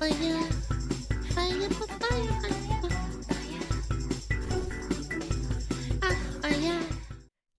Fire, fire, fire, fire.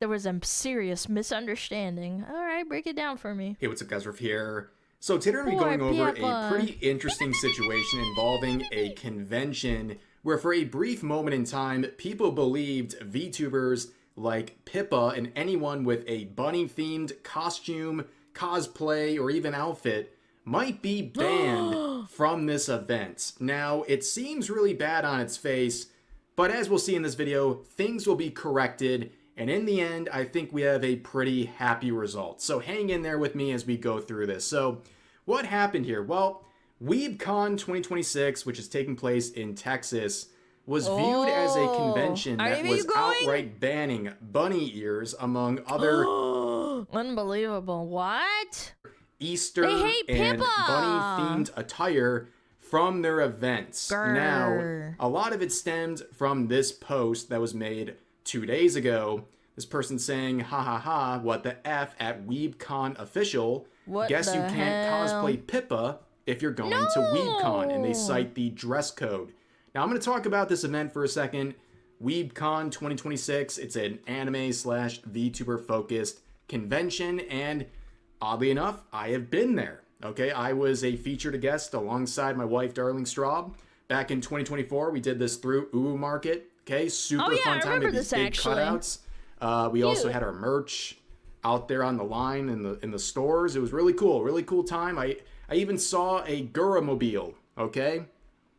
There was a serious misunderstanding. All right, break it down for me. Hey, what's up, guys? Riff here. So today we're going to be going over a pretty interesting situation involving a convention where for a brief moment in time, people believed VTubers like Pippa and anyone with a bunny-themed costume, cosplay, or even outfit might be banned from this event. Now, it seems really bad on its face, but as we'll see in this video, things will be corrected. And in the end, I think we have a pretty happy result. So hang in there with me as we go through this. So what happened here? Well, Weeb Con 2026, which is taking place in Texas, was viewed as a convention that was outright banning bunny ears among other unbelievable. What? Easter and bunny-themed attire from their events. Grr. Now, a lot of it stemmed from this post that was made 2 days ago. This person saying, ha ha ha, what the F at WeebCon official. What Guess you can't cosplay Pippa if you're going to WeebCon. And they cite the dress code. Now I'm going to talk about this event for a second. WeebCon 2026. It's an anime slash VTuber focused convention. And oddly enough, I have been there. Okay, I was a featured guest alongside my wife, Darling Straub. Back in 2024, we did this through Uwu Market. Okay, super fun time. They had these big cutouts. We also had our merch out there on the line in the stores. It was really cool time. I even saw a Gura-mobile. Okay,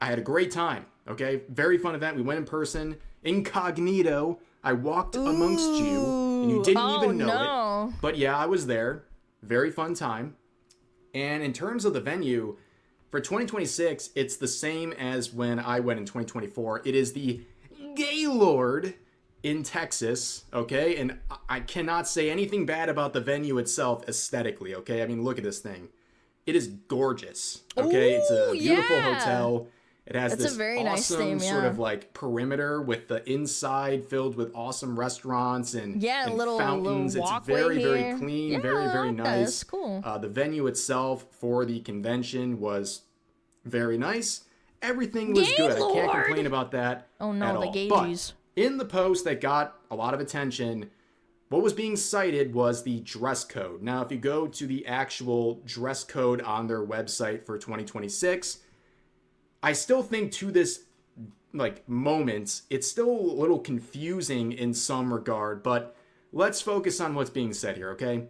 I had a great time. Okay, very fun event. We went in person, incognito. I walked amongst you, and you didn't even know it. But yeah, I was there. Very fun time. And in terms of the venue, for 2026, it's the same as when I went in 2024. It is the Gaylord in Texas, okay? And I cannot say anything bad about the venue itself aesthetically, okay? I mean, look at this thing. It is gorgeous, okay? It's a beautiful hotel. It has this awesome sort of like perimeter with the inside filled with awesome restaurants and fountains. It's very, very clean, very nice. That's cool. The venue itself for the convention was very nice. Everything was good. I can't complain about that at all. The gauges. But in the post that got a lot of attention, what was being cited was the dress code. Now, if you go to the actual dress code on their website for 2026, I still think to this moment, it's still a little confusing in some regard, but let's focus on what's being said here, okay?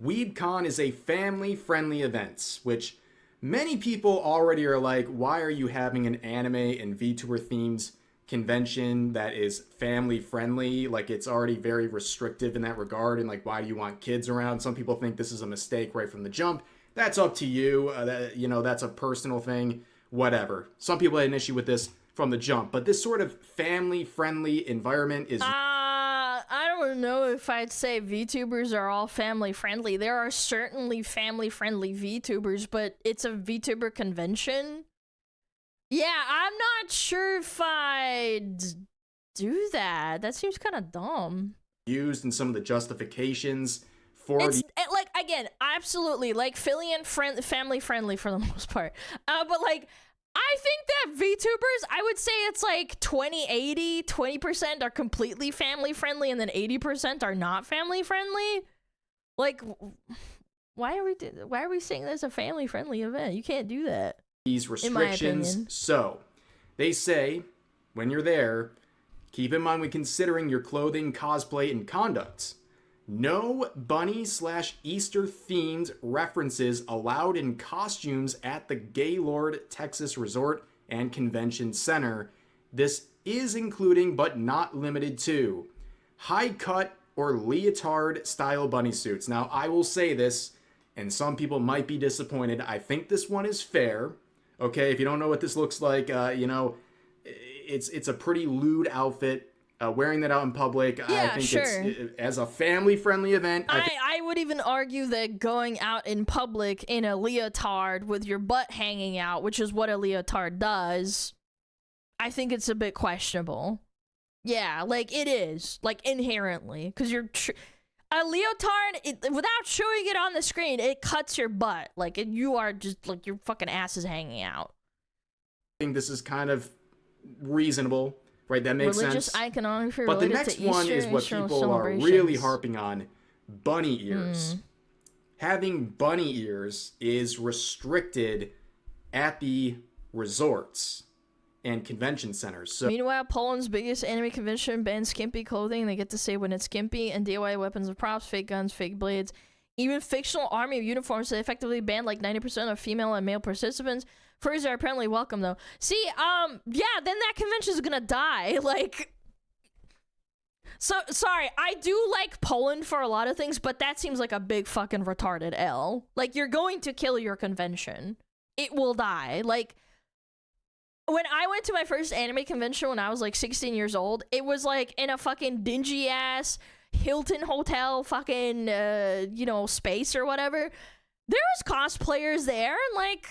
WeebCon is a family-friendly event, which many people already are like, why are you having an anime and VTuber themed convention that is family-friendly? Like, it's already very restrictive in that regard, and like, why do you want kids around? Some people think this is a mistake right from the jump. That's up to you. That's a personal thing. Whatever. Some people had an issue with this from the jump, but this sort of family-friendly environment is... I don't know if I'd say VTubers are all family-friendly. There are certainly family-friendly VTubers, but it's a VTuber convention. Yeah, I'm not sure if I'd do that. That seems kind of dumb. Used in some of the justifications for like, again, absolutely, like, family-friendly for the most part. But, like, I think that VTubers, I would say it's like 20-80, 20% are completely family-friendly, and then 80% are not family-friendly. Like, why are we saying there's a family-friendly event? You can't do that. These restrictions. So, they say, when you're there, keep in mind when considering your clothing, cosplay, and conduct. No bunny/Easter themed references allowed in costumes at the Gaylord Texas Resort and Convention Center. This is including, but not limited to, high cut or leotard style bunny suits. Now, I will say this, and some people might be disappointed. I think this one is fair. Okay, if you don't know what this looks like, it's a pretty lewd outfit. Wearing that out in public, I think it's, as a family-friendly event. I would even argue that going out in public in a leotard with your butt hanging out, which is what a leotard does, I think it's a bit questionable. Yeah, like, it is, like, inherently, because A leotard, without showing it on the screen, it cuts your butt. Like, you are just, like, your fucking ass is hanging out. I think this is kind of reasonable, right? That makes Religious sense. iconography But the related next to one Easter is what and people are really celebrations. harping on. Bunny ears. Having bunny ears is restricted at the resorts and convention centers. So Meanwhile, Poland's biggest anime convention bans skimpy clothing. They get to say when it's skimpy, and DIY weapons and props, fake guns, fake blades, even fictional army uniforms. They effectively banned like 90% of female and male participants. Furries are apparently welcome though. See, yeah, then that convention's gonna die. Like, so sorry, I do like Poland for a lot of things, but that seems like a big fucking retarded L. Like, you're going to kill your convention. It will die. Like, when I went to my first anime convention when I was like 16 years old, it was like in a fucking dingy ass Hilton hotel fucking, you know, space or whatever. There was cosplayers there, and like,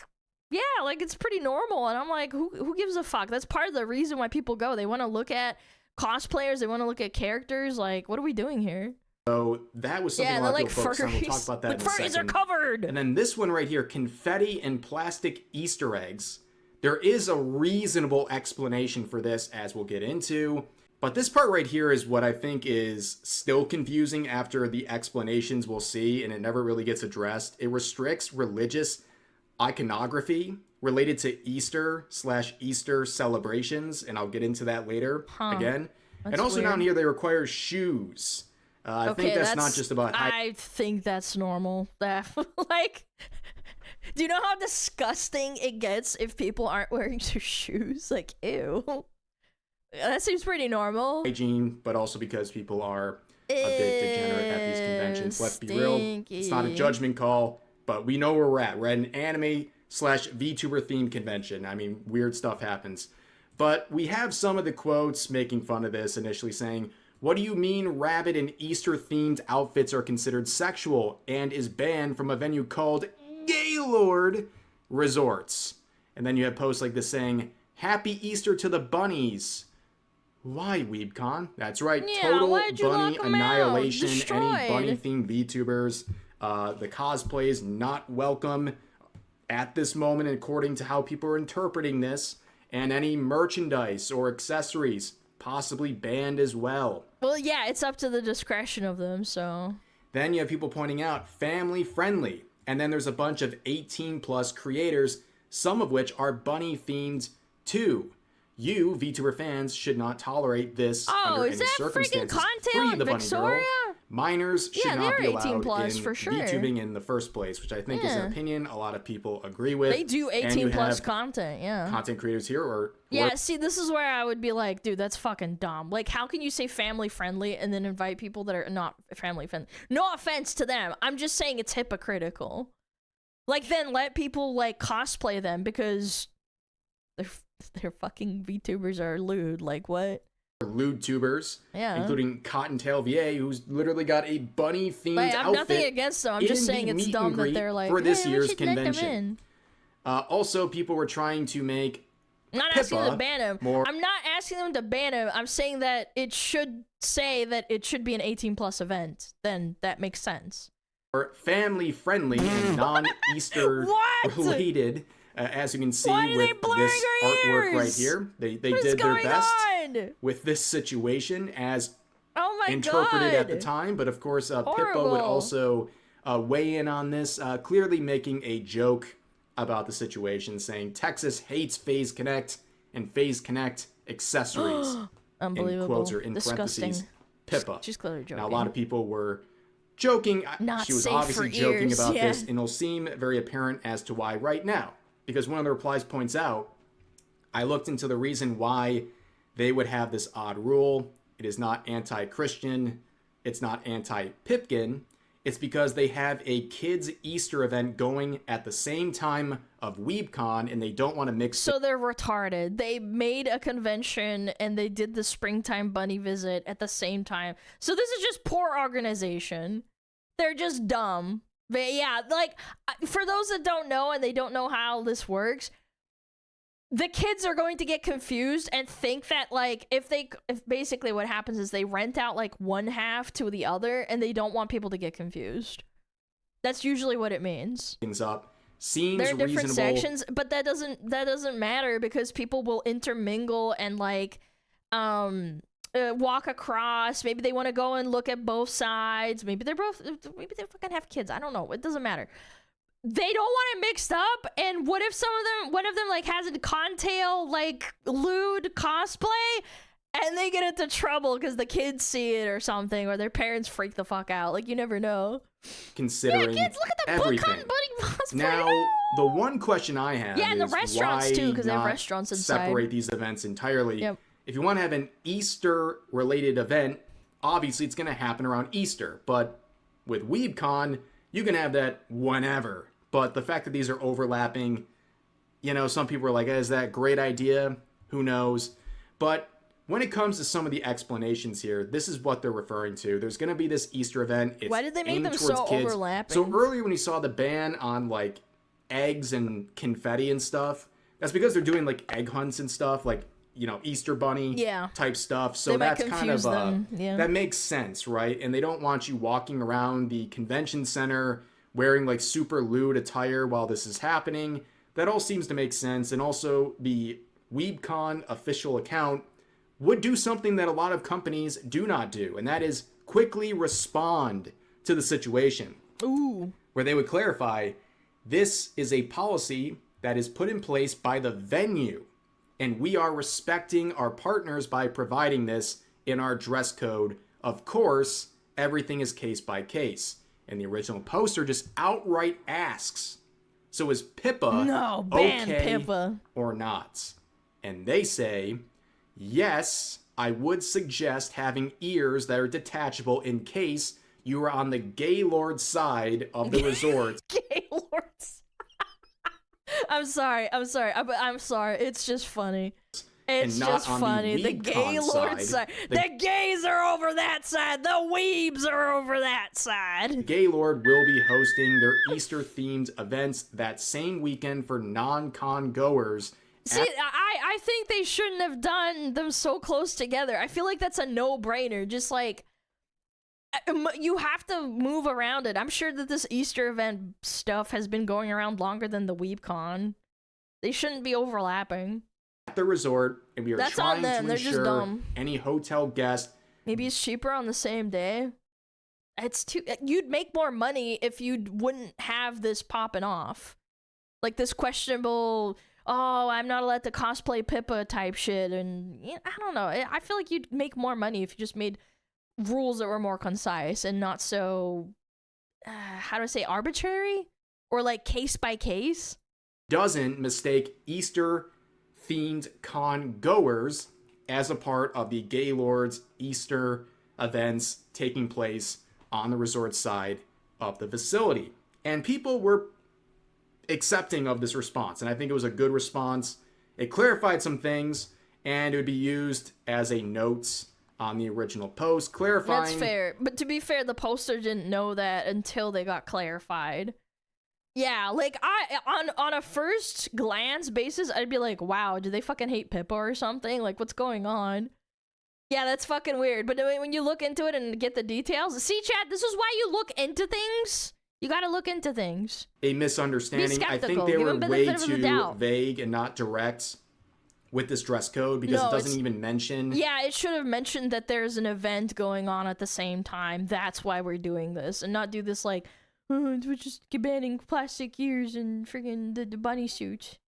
yeah, like it's pretty normal. And I'm like, who gives a fuck? That's part of the reason why people go. They want to look at cosplayers. They want to look at characters. Like, what are we doing here? So that was something a lot of people focused on. We'll talk about that in a second. Furries are covered! And then this one right here, confetti and plastic Easter eggs. There is a reasonable explanation for this, as we'll get into. But this part right here is what I think is still confusing after the explanations we'll see, and it never really gets addressed. It restricts religious iconography related to Easter/Easter celebrations, and I'll get into that later again. That's and also weird. down here, they require shoes. I think that's not just about... I think that's normal. That, like... Do you know how disgusting it gets if people aren't wearing their shoes? Like, ew. That seems pretty normal. Hygiene, but also because people are a bit degenerate at these conventions. Let's be real. It's not a judgment call, but we know where we're at. We're at an anime/VTuber themed convention. I mean, weird stuff happens. But we have some of the quotes making fun of this, initially saying, "What do you mean rabbit and Easter themed outfits are considered sexual and is banned from a venue called Gaylord Resorts?" And then you have posts like this saying, "Happy Easter to the bunnies." Why, Weeb Con? That's right, Yeah, total why'd you bunny lock 'em out? annihilation. Any Destroyed. bunny-themed VTubers, the cosplays not welcome at this moment, according to how people are interpreting this, and any merchandise or accessories possibly banned as well. Well, yeah, it's up to the discretion of them, so... Then you have people pointing out family-friendly, and then there's a bunch of 18-plus creators, some of which are bunny-themed too. You, VTuber fans, should not tolerate this under any circumstances. Free the bunny girl. Minors should not be allowed in VTubing in the first place, which I think is an opinion a lot of people agree with. They do 18-plus content, yeah. Content creators here, or... Yeah, see, this is where I would be like, dude, that's fucking dumb. Like, how can you say family-friendly and then invite people that are not family-friendly? No offense to them. I'm just saying it's hypocritical. Like, then let people, like, cosplay them because their fucking VTubers are lewd. Like, what? Lewd tubers, yeah, including Cottontail VA, who's literally got a bunny-themed outfit. I have nothing against them. I'm just saying it's dumb that they're like, for this hey, year's we should let them convention. in. Also, people were trying to make I'm not asking them to ban him. I'm not asking them to ban him. I'm saying that it should say that it should be an 18-plus event. Then that makes sense. Or family-friendly and non-Easter related. As you can see with this artwork right here, they did their best with this situation as interpreted at the time. But of course, Pippa would also weigh in on this, clearly making a joke about the situation, saying Texas hates Phase Connect and Phase Connect accessories. Unbelievable. In quotes or in disgusting. parentheses, Pippa. She's clearly joking. Now, a lot of people were joking. Not she was safe obviously for joking ears, about yeah. this, and it'll seem very apparent as to why right now. Because one of the replies points out, I looked into the reason why they would have this odd rule. It is not anti-Christian. It's not anti-Pipkin. It's because they have a kids' Easter event going at the same time of Weeb Con, and they don't want to mix. So they're retarded. They made a convention, and they did the springtime bunny visit at the same time. So this is just poor organization. They're just dumb. But yeah, like, for those that don't know and they don't know how this works, the kids are going to get confused and think that like if basically what happens is they rent out like one half to the other and they don't want people to get confused. That's usually what it means. Things up seems They're different reasonable. sections, but that doesn't matter because people will intermingle and like walk across. Maybe they want to go and look at both sides. Maybe they fucking have kids. I don't know. It doesn't matter. They don't want it mixed up, and what if one of them like has a contail like lewd cosplay and they get into trouble because the kids see it or something, or their parents freak the fuck out. Like, you never know. Considering kids, look at the everything. cosplay. Now, the one question I have is and the restaurants why too, because they have not restaurants inside. separate these events entirely? Yep. If you want to have an Easter-related event, obviously it's going to happen around Easter. But with Weeb Con, you can have that whenever. But the fact that these are overlapping, you know, some people are like, is that a great idea? Who knows? But when it comes to some of the explanations here, this is what they're referring to. There's going to be this Easter event. It's Why did they make aimed them towards so kids. overlapping? So earlier when you saw the ban on, like, eggs and confetti and stuff, that's because they're doing, like, egg hunts and stuff, like, you know, Easter bunny type stuff. So that's kind of, that makes sense, right? And they don't want you walking around the convention center wearing like super lewd attire while this is happening. That all seems to make sense. And also the WeebCon official account would do something that a lot of companies do not do, and that is quickly respond to the situation. Ooh. Where they would clarify, this is a policy that is put in place by the venue, and we are respecting our partners by providing this in our dress code. Of course, everything is case by case. And the original poster just outright asks, so is Pippa ban okay Pippa or not? And they say, yes, I would suggest having ears that are detachable in case you are on the Gaylord side of the resort. Gaylords. I'm sorry. It's just funny. It's just funny. The Gaylord side. The gays are over that side. The weebs are over that side. Gaylord will be hosting their Easter-themed events that same weekend for non-con goers. See, I think they shouldn't have done them so close together. I feel like that's a no-brainer. Just like, you have to move around it. I'm sure that this Easter event stuff has been going around longer than the Weeb Con. They shouldn't be overlapping. At the resort, and we are trying to They're just ensure dumb. any hotel guest. Maybe it's cheaper on the same day. It's too. You'd make more money if you wouldn't have this popping off, like this questionable. Oh, I'm not allowed to cosplay Pippa type shit, and I don't know. I feel like you'd make more money if you just made rules that were more concise and not so. How do I say, arbitrary or like case by case? Doesn't mistake Easter-themed con goers as a part of the Gaylord's Easter events taking place on the resort side of the facility. And people were accepting of this response, and I think it was a good response. It clarified some things, and it would be used as a notes on the original post, clarifying. That's fair, but to be fair, the poster didn't know that until they got clarified. Yeah, like on a first glance basis, I'd be like, wow, do they fucking hate Pippa or something? Like, what's going on? Yeah, that's fucking weird. But when you look into it and get the details, see, chat, this is why you look into things. You gotta look into things. A misunderstanding. I think they were way too vague and not direct with this dress code, because it doesn't even mention. Yeah, it should have mentioned that there's an event going on at the same time. That's why we're doing this, and not do this like, we're just banning plastic ears and friggin' the bunny suit.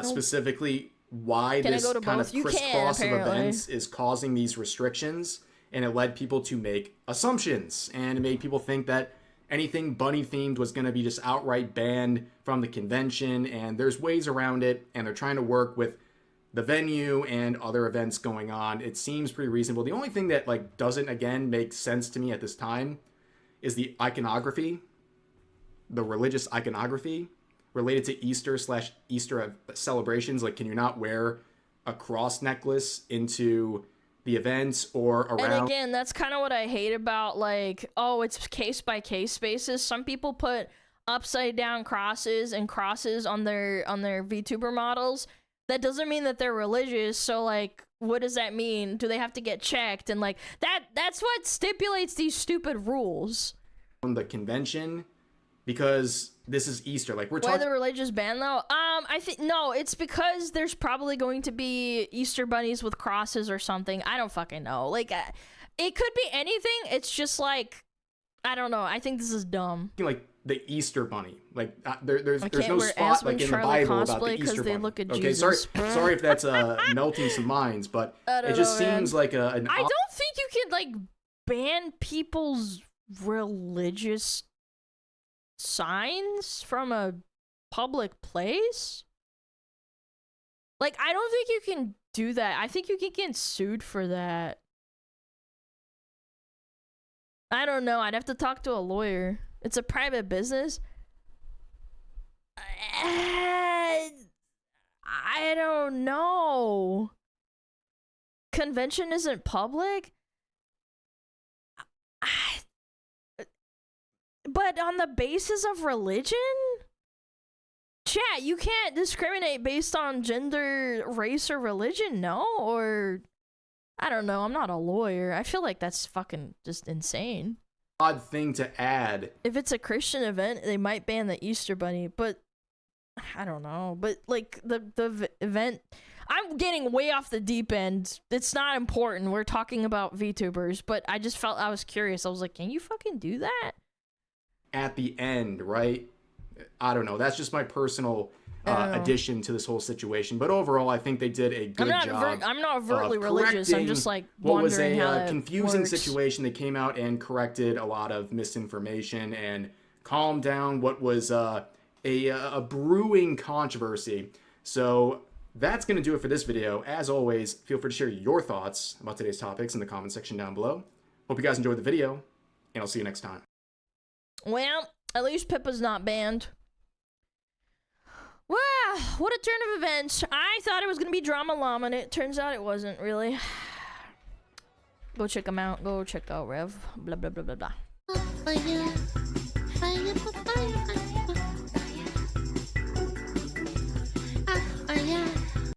Specifically, why this kind of crisscross of events is causing these restrictions, and it led people to make assumptions, and it made people think that anything bunny themed was going to be just outright banned from the convention, and there's ways around it, and they're trying to work with the venue and other events going on. It seems pretty reasonable. The only thing that like doesn't again make sense to me at this time is the iconography, the religious iconography related to Easter celebrations. Like, can you not wear a cross necklace into the events or around? And again, that's kind of what I hate about, like, oh, it's case by case basis. Some people put upside down crosses and crosses on their VTuber models, that doesn't mean that they're religious. So like, what does that mean? Do they have to get checked? And like that's what stipulates these stupid rules. From the convention, because this is Easter. Like we're Why talking the religious ban though? I think no, it's because there's probably going to be Easter bunnies with crosses or something. I don't fucking know. Like it could be anything. It's just like I don't know. I think this is dumb. like the Easter bunny. Like there's no wear spot like in the Bible about the cosplay 'cause Easter they bunny. look at Okay, Jesus. sorry if that's melting some minds, but it just seems like an. I don't think you can like ban people's religious signs from a public place. Like I don't think you can do that. I think you can get sued for that. I don't know. I'd have to talk to a lawyer. It's a private business. I don't know. Convention isn't public? But on the basis of religion? Chat, you can't discriminate based on gender, race, or religion, no? Or, I don't know, I'm not a lawyer. I feel like that's fucking just insane. Odd thing to add. If it's a Christian event, they might ban the Easter bunny, but I don't know. But like the event, I'm getting way off the deep end. It's not important. We're talking about VTubers, but I just felt I was curious. I was like, can you fucking do that? At the end, right? I don't know. That's just my personal addition to this whole situation. But overall, I think they did a good job. I'm not overtly religious. I'm just like wondering how what was a that confusing works. situation. They came out and corrected a lot of misinformation and calmed down what was a brewing controversy. So that's going to do it for this video. As always, feel free to share your thoughts about today's topics in the comment section down below. Hope you guys enjoyed the video, and I'll see you next time. Well, at least Pippa's not banned. Wow, what a turn of events. I thought it was going to be Drama Llama, and it turns out it wasn't, really. Go check them out. Go check out Rev. Blah, blah, blah, blah, blah. Fire, fire, fire, fire.